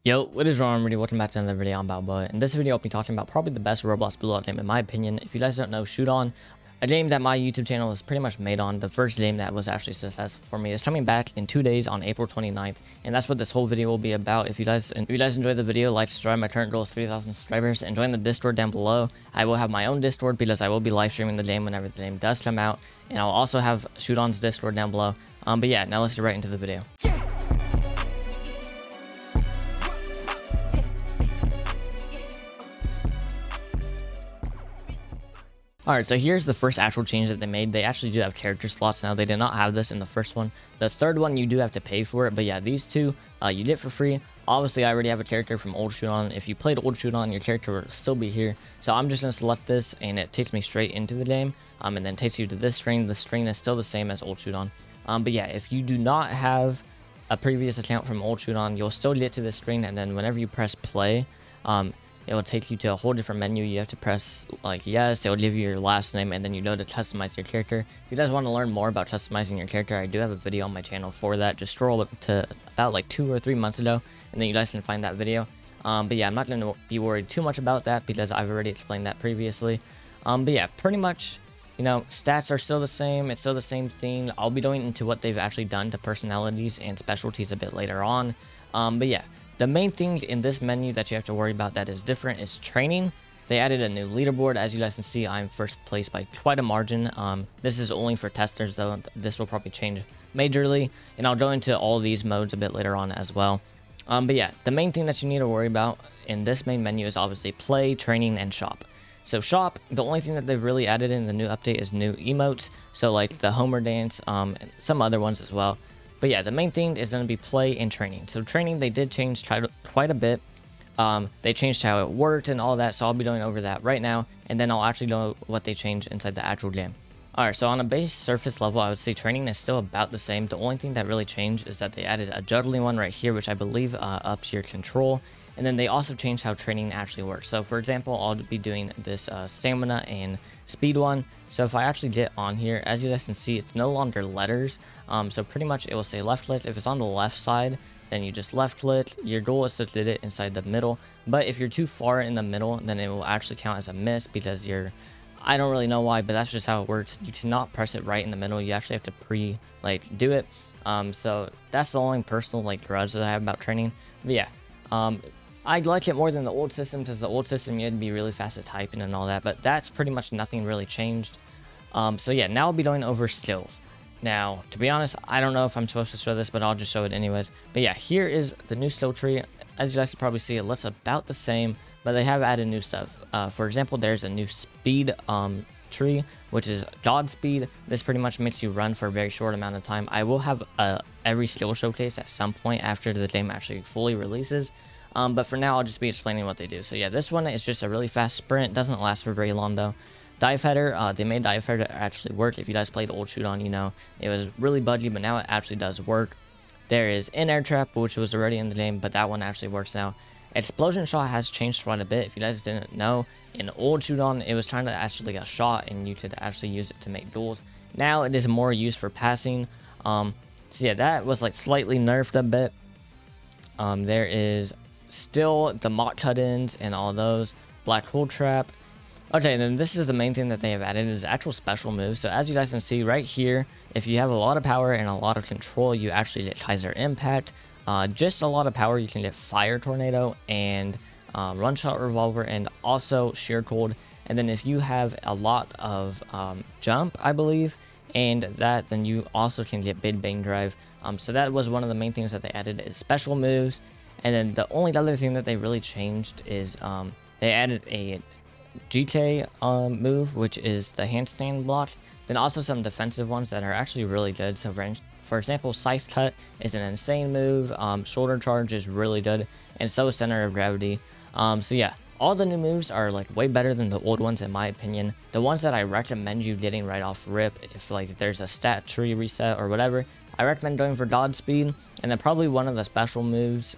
Yo, what is wrong, everybody? Welcome back to another video. I'm Balboa. In this video, I'll be talking about probably the best Roblox Bluelock game in my opinion. If you guys don't know, Shoot On, a game that my YouTube channel is pretty much made on. The first game that was actually successful for me is coming back in 2 days on April 29th, and that's what this whole video will be about. If you guys enjoy the video, like, subscribe. My current goal is 3,000 subscribers, and join the Discord down below. I will have my own Discord because I will be live streaming the game whenever the game does come out, and I'll also have Shoot On's Discord down below. But yeah, now let's get right into the video. Alright, so here's the first actual change that they made. They actually do have character slots now. They did not have this in the first one. The third one, you do have to pay for it. But yeah, these two, you get for free. Obviously, I already have a character from Old Shoot On. If you played Old Shoot On, your character will still be here. So I'm just going to select this, and it takes me straight into the game. And then takes you to this screen. The screen is still the same as Old Shoot On. But yeah, if you do not have a previous account from Old Shoot On, you'll still get to this screen. And then whenever you press play, it will take you to a whole different menu. You have to press like yes, it will give you your last name, and then you know to customize your character. If you guys want to learn more about customizing your character, I do have a video on my channel for that. Just scroll up to about like 2 or 3 months ago, and then you guys can find that video. But yeah, I'm not going to be worried too much about that because I've already explained that previously. But yeah, pretty much, you know, stats are still the same. It's still the same thing. I'll be going into what they've actually done to personalities and specialties a bit later on. But yeah. The main thing in this menu that you have to worry about that is different is training. They added a new leaderboard. As you guys can see, I'm first place by quite a margin. This is only for testers though. This will probably change majorly, and I'll go into all these modes a bit later on as well. But yeah, the main thing that you need to worry about in this main menu is obviously play, training, and shop. So shop, the only thing that they've really added in the new update is new emotes. So like the Homer dance, and some other ones as well. But yeah, the main thing is going to be play and training. So training, they did change quite a bit. They changed how it worked and all that. So I'll be going over that right now. And then I'll actually know what they changed inside the actual game. Alright, so on a base surface level, I would say training is still about the same. The only thing that really changed is that they added a juggling one right here, which I believe ups your control. And then they also changed how training actually works. So for example, I'll be doing this stamina and speed one. So if I actually get on here, as you guys can see, it's no longer letters. So pretty much it will say left click. If it's on the left side, then you just left click. Your goal is to hit it inside the middle. But if you're too far in the middle, then it will actually count as a miss because I don't really know why, but that's just how it works. You cannot press it right in the middle. You actually have to do it. So that's the only personal grudge that I have about training. But yeah. I like it more than the old system because the old system you had to be really fast at typing and all that, but that's pretty much nothing really changed. So yeah, now I'll be going over skills. Now, to be honest, I don't know if I'm supposed to show this, but I'll just show it anyways. But yeah, here is the new skill tree. As you guys can probably see, it looks about the same, but they have added new stuff. For example, there's a new speed tree, which is God speed. This pretty much makes you run for a very short amount of time. I will have every skill showcase at some point after the game actually fully releases. But for now, I'll just be explaining what they do. So yeah, this one is just a really fast sprint. Doesn't last for very long though. Dive header, they made dive header actually work. If you guys played Old Shoot On, you know it was really buggy, but now it actually does work. There is in-air trap, which was already in the game, but that one actually works now. Explosion shot has changed quite a bit. If you guys didn't know, in Old Shoot On, it was trying to actually get a shot, and you could actually use it to make duels. Now it is more used for passing. So yeah, that was slightly nerfed a bit. There is still the mock cut-ins and all those. Black hole trap. Okay, then this is the main thing that they have added is actual special moves. So as you guys can see right here, if you have a lot of power and a lot of control, you actually get Kaiser Impact. Just a lot of power, you can get Fire Tornado and Run Shot Revolver and also Sheer Cold. And then if you have a lot of jump, I believe, and that, then you also can get Big Bang Drive. So that was one of the main things that they added is special moves. And then the only other thing that they really changed is they added a GK move, which is the handstand block. Then also some defensive ones that are actually really good. So for example, Scythe Cut is an insane move. Shoulder Charge is really good, and so is Center of Gravity. So yeah, all the new moves are way better than the old ones in my opinion. The ones that I recommend you getting right off rip, if there's a stat tree reset or whatever, I recommend going for Godspeed, and then probably one of the special moves.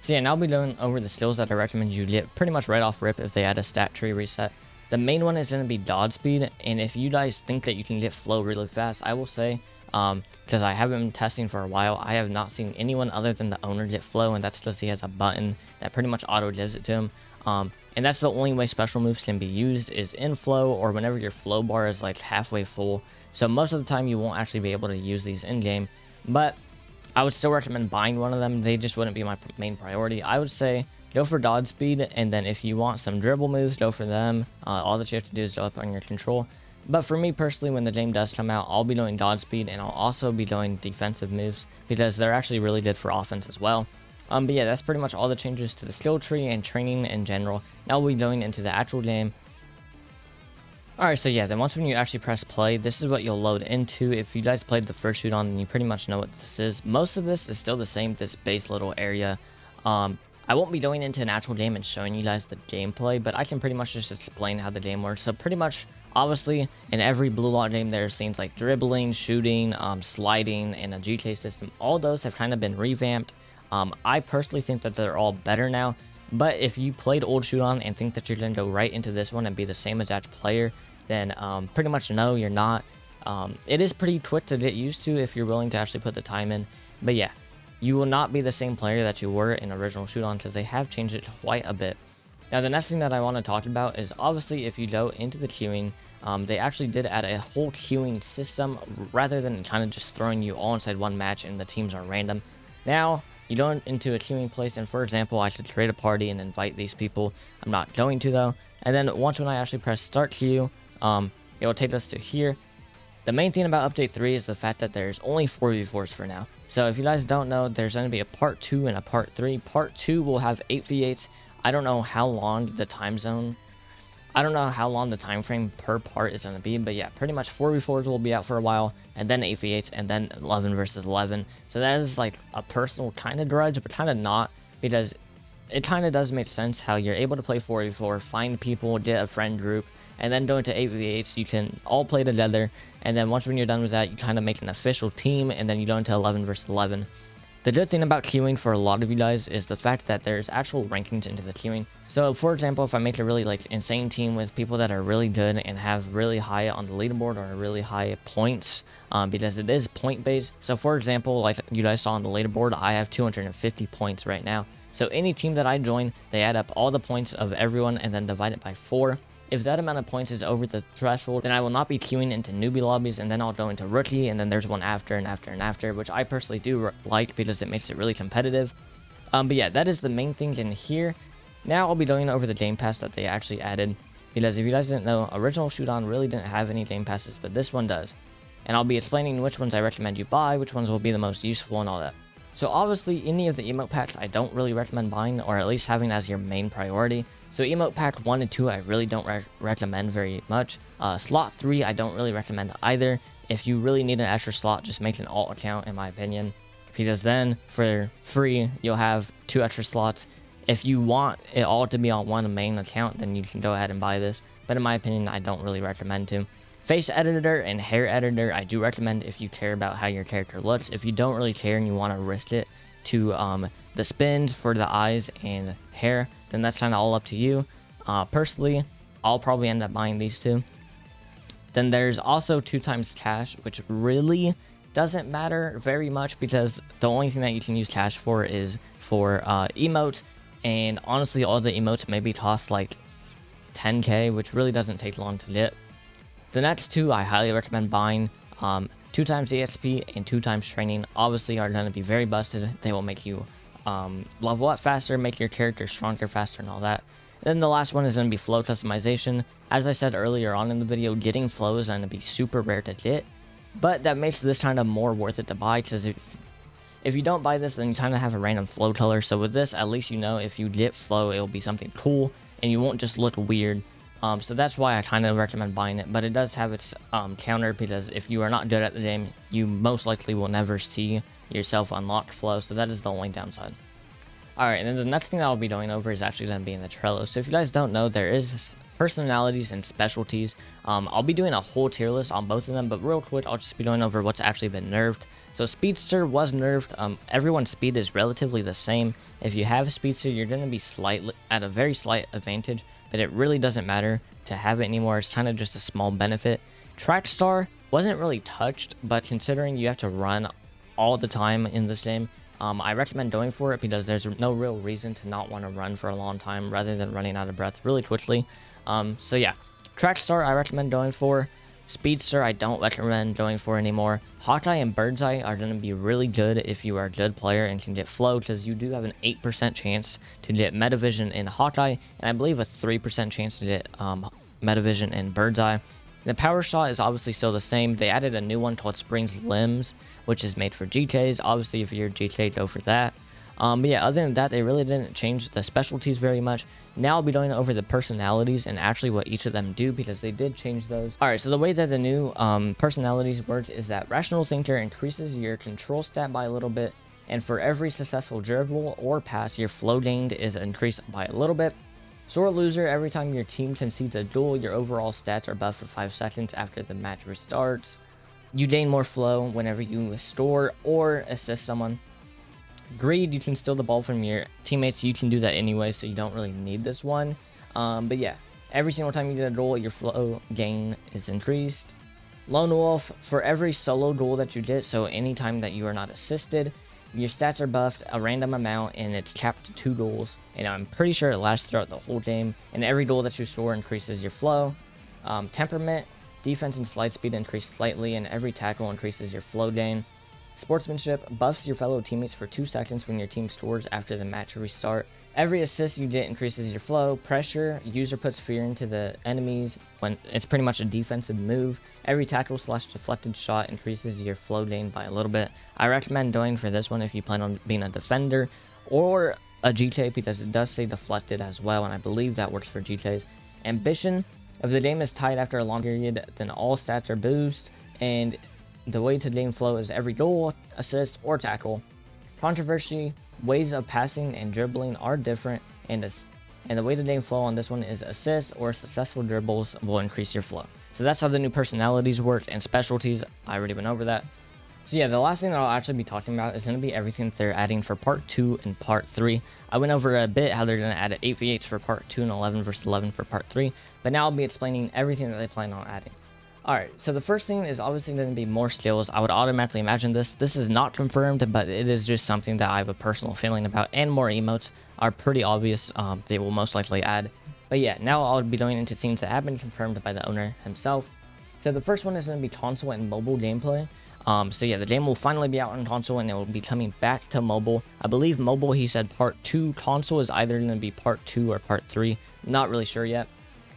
So yeah, now I'll be going over the skills that I recommend you get pretty much right off rip if they add a stat tree reset. The main one is going to be dodge speed, and if you guys think that you can get flow really fast, I will say, because I haven't been testing for a while, I have not seen anyone other than the owner get flow, and that's just he has a button that pretty much auto gives it to him. And that's the only way special moves can be used, is in flow or whenever your flow bar is like halfway full. So most of the time you won't actually be able to use these in game, but I would still recommend buying one of them. They just wouldn't be my main priority. I would say go for dodge speed, and then if you want some dribble moves, go for them. All that you have to do is go up on your control. But for me personally, when the game does come out, I'll be doing dodge speed, and I'll also be doing defensive moves because they're actually really good for offense as well. But yeah, that's pretty much all the changes to the skill tree and training in general. Now we'll be going into the actual game. Alright, so yeah, then once when you actually press play, this is what you'll load into. If you guys played the first shoot on, then you pretty much know what this is. Most of this is still the same, this base little area. I won't be going into an actual game and showing you guys the gameplay, but I can pretty much just explain how the game works. So pretty much, obviously, in every Bluelock game, there's things like dribbling, shooting, sliding, and a GK system. All those have kind of been revamped. I personally think that they're all better now, but if you played old shoot on and think that you're going to go right into this one and be the same exact player, then pretty much no, you're not. It is pretty quick to get used to if you're willing to actually put the time in, but yeah, you will not be the same player that you were in original shoot on because they have changed it quite a bit. Now the next thing that I want to talk about is obviously if you go into the queuing, they actually did add a whole queuing system rather than kind of just throwing you all inside one match and the teams are random. Now you go into a queuing place, and for example, I could create a party and invite these people. I'm not going to though. And then once when I actually press start queue, it will take us to here. The main thing about update 3 is the fact that there's only 4v4s for now. So if you guys don't know, there's going to be a part 2 and a part 3. Part 2 will have 8v8s. I don't know how long the time frame per part is going to be, but yeah, pretty much 4v4s will be out for a while, and then 8v8s, and then 11 versus 11. So that is like a personal kind of grudge, but kind of not, because it kind of does make sense how you're able to play 4v4, find people, get a friend group, and then go into 8v8s. You can all play together, and then once when you're done with that, you kind of make an official team, and then you go into 11 versus 11. The good thing about queuing for a lot of you guys is the fact that there's actual rankings into the queuing. So for example, if I make a really like insane team with people that are really good and have really high on the leaderboard or really high points, because it is point based. So for example, like you guys saw on the leaderboard, I have 250 points right now. So any team that I join, they add up all the points of everyone and then divide it by 4. If that amount of points is over the threshold, then I will not be queuing into newbie lobbies, and then I'll go into rookie, and then there's one after and after and after, which I personally do like because it makes it really competitive. But yeah, that is the main thing in here. Now I'll be going over the game pass that they actually added, because if you guys didn't know, original shoot on really didn't have any game passes, but this one does. And I'll be explaining which ones I recommend you buy, which ones will be the most useful and all that. So obviously any of the emote packs I don't really recommend buying, or at least having as your main priority. So emote pack 1 and 2 I really don't recommend very much. Slot 3 I don't really recommend either. If you really need an extra slot, just make an alt account in my opinion, because then for free you'll have 2 extra slots. If you want it all to be on one main account, then you can go ahead and buy this, but in my opinion I don't really recommend to. Face editor and hair editor I do recommend if you care about how your character looks. If you don't really care and you want to risk it to the spins for the eyes and hair, then that's kind of all up to you. Personally, I'll probably end up buying these 2. Then there's also 2x cash, which really doesn't matter very much because the only thing that you can use cash for is for emotes, and honestly all the emotes maybe cost like 10k, which really doesn't take long to get. The next 2 I highly recommend buying. 2x EXP and 2x training obviously are going to be very busted. They will make you level up faster, make your character stronger faster and all that. And then the last one is going to be flow customization. As I said earlier on in the video, getting flow is going to be super rare to get, but that makes this kind of more worth it to buy, because if you don't buy this, then you kind of have a random flow color. So with this, at least you know if you get flow, it will be something cool and you won't just look weird. So that's why I kind of recommend buying it, but it does have its counter, because if you are not good at the game, you most likely will never see yourself unlock flow, so that is the only downside. Alright, and then the next thing that I'll be going over is actually going to be in the Trello. So if you guys don't know, there is personalities and specialties. I'll be doing a whole tier list on both of them, but real quick, I'll just be going over what's actually been nerfed. So Speedster was nerfed. Everyone's speed is relatively the same. If you have a Speedster, you're going to be slightly at a very slight advantage, but it really doesn't matter to have it anymore. It's kind of just a small benefit. Trackstar wasn't really touched, but considering you have to run all the time in this game, I recommend going for it because there's no real reason to not want to run for a long time rather than running out of breath really quickly. So yeah, Trackstar I recommend going for. Speedster I don't recommend going for anymore. Hawkeye and Birdseye are going to be really good if you are a good player and can get flow, because you do have an 8% chance to get Metavision in Hawkeye, and I believe a 3% chance to get Metavision in Birdseye. The power shot is obviously still the same. They added a new one called Spring's Limbs, which is made for GKs. Obviously, if you're a GK, go for that. But yeah, other than that, they really didn't change the specialties very much. Now I'll be going over the personalities and actually what each of them do, because they did change those. Alright, so the way that the new personalities work is that Rational Thinker increases your control stat by a little bit, and for every successful dribble or pass, your flow gained is increased by a little bit. Sore Loser, every time your team concedes a duel, your overall stats are buffed for 5 seconds after the match restarts. You gain more flow whenever you restore or assist someone. Greed, you can steal the ball from your teammates. You can do that anyway, so you don't really need this one. But yeah, every single time you get a duel, your flow gain is increased. Lone Wolf, for every solo duel that you get, so anytime that you are not assisted, your stats are buffed a random amount, and it's capped to 2 duels, and I'm pretty sure it lasts throughout the whole game, and every duel that you score increases your flow. Temperament, defense and slide speed increase slightly, and every tackle increases your flow gain. Sportsmanship, buffs your fellow teammates for 2 seconds when your team scores after the match restart. Every assist you get increases your flow. Pressure, user puts fear into the enemies when it's pretty much a defensive move. Every tackle / deflected shot increases your flow gain by a little bit. I recommend going for this one if you plan on being a defender or a GK, because it does say deflected as well, and I believe that works for GKs. Ambition, if the game is tied after a long period, then all stats are boosted, and the way to gain flow is every goal, assist, or tackle. Controversy, ways of passing and dribbling are different, and the way to gain flow on this one is assists or successful dribbles will increase your flow. So that's how the new personalities work, and specialties, I already went over that. So yeah, the last thing that I'll actually be talking about is going to be everything that they're adding for Part 2 and Part 3. I went over a bit how they're going to add 8v8s for Part 2 and 11 vs 11 for Part 3, but now I'll be explaining everything that they plan on adding. Alright, so the first thing is obviously going to be more skills. I would automatically imagine this. This is not confirmed, but it is just something that I have a personal feeling about, and more emotes are pretty obvious. They will most likely add. But yeah, now I'll be going into things that have been confirmed by the owner himself. So the first one is going to be console and mobile gameplay. So yeah, the game will finally be out on console, and it will be coming back to mobile. I believe mobile, he said Part 2. Console is either going to be Part 2 or Part 3. Not really sure yet.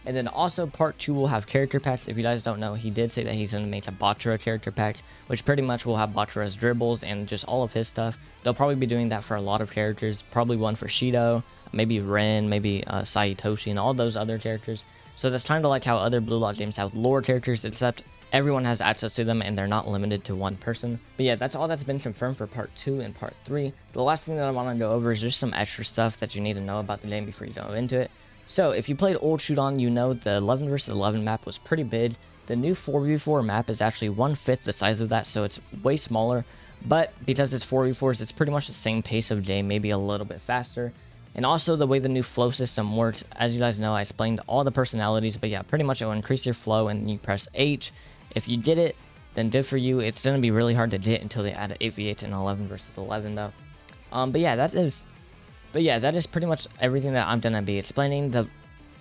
And then also Part 2 will have character packs. If you guys don't know, he did say that he's going to make a Batra character pack, which pretty much will have Batra's dribbles and just all of his stuff. They'll probably be doing that for a lot of characters. Probably one for Shido, maybe Ren, maybe Saitoshi, and all those other characters. So that's kind of like how other Bluelock games have lore characters, except everyone has access to them and they're not limited to one person. But yeah, that's all that's been confirmed for Part 2 and Part 3. The last thing that I want to go over is just some extra stuff that you need to know about the game before you go into it. So, if you played old Shoot On, you know the 11 vs 11 map was pretty big. The new 4v4 map is actually 1/5 the size of that, so it's way smaller. But because it's 4v4s, it's pretty much the same pace of game, maybe a little bit faster. And also the way the new flow system works, as you guys know, I explained all the personalities, but yeah, pretty much it will increase your flow, and you press H. If you get it, then good for you. It's going to be really hard to get until they add 8v8 and 11 vs 11 though. But yeah, that is pretty much everything that I'm going to be explaining.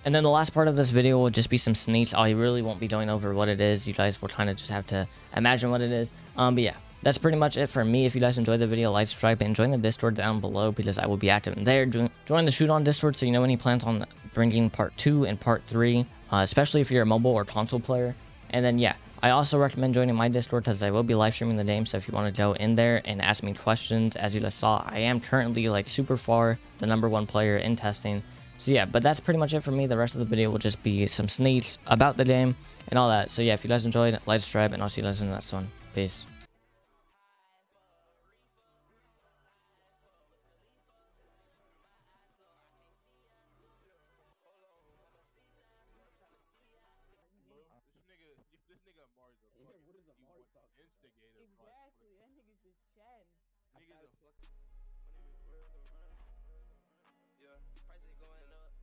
And then the last part of this video will just be some sneaks. I really won't be going over what it is. You guys will kind of just have to imagine what it is. But yeah, that's pretty much it for me. If you guys enjoyed the video, like, subscribe, and join the Discord down below, because I will be active in there. Join the Shoot On Discord so you know when he plans on bringing Part 2 and Part 3, especially if you're a mobile or console player. And then yeah, I also recommend joining my Discord, because I will be live streaming the game, so if you want to go in there and ask me questions, as you guys saw, I am currently like super far the #1 player in testing. So yeah, but that's pretty much it for me. The rest of the video will just be some sneaks about the game and all that. So yeah, if you guys enjoyed, like, subscribe, and I'll see you guys in the next one. Peace. talking Instigator. Exactly, that nigga's just chatting. Niggas a fucking. Yeah, prices going up.